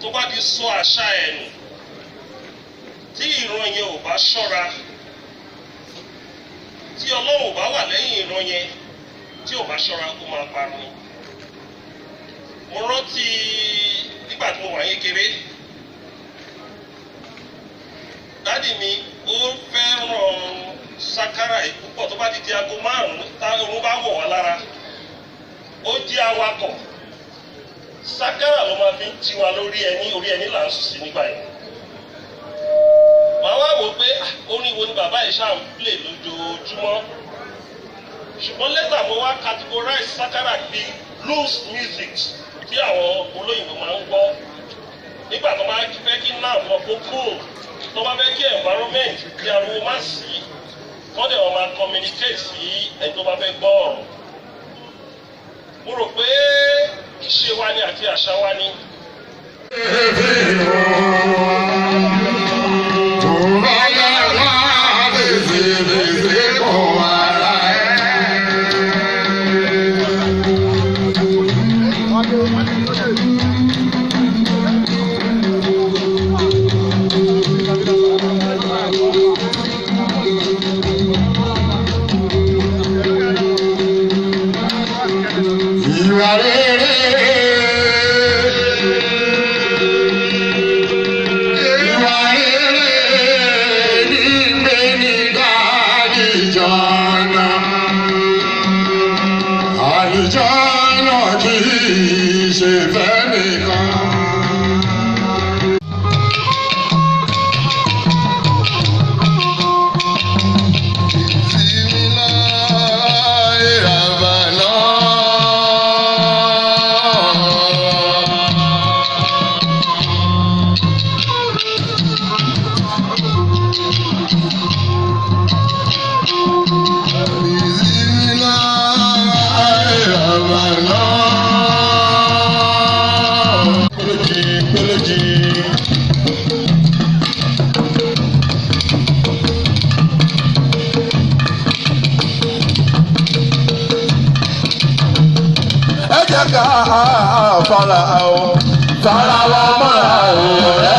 tó bá ti sọ àṣà ẹ̀ nù tí ìran yẹn ò bá ṣọ́ra tí Ọlọ́run ò bá wà lẹ́yìn ìran yẹn tí ò bá ṣọ́ra kó máa parun. Mo rántí nígbà tí mo wà kékeré dádì mi ó fẹ́ràn sákárà púpọ̀ tó bá ti di aago 5 táwọn bá wọ̀ wá lára ó jẹ́ awakọ̀ sákárà ló máa fi ń jí wa lórí ẹni là ń sùn sí nígbà yẹn. Màá wá wò pé orin wo ni bàbá yìí ṣáà ń play lójoojúmọ́ ṣùgbọ́n lẹ́tà mo wá categorize sákárà bíi blues music tí àwọn olóyìnbó máa ń gbọ́ nígbà tó máa fẹ́ kí náà wọ́n kó cool tó bá fẹ́ kí environment kí ariwo má sí wọ́n dẹ̀ wọ́n máa communicate sí ẹni tó bá fẹ́ gbọ́ ọ̀rọ̀. Mo rò pé ìṣe wa ni àti àṣà wa ni. Fara wa mọ́ra o.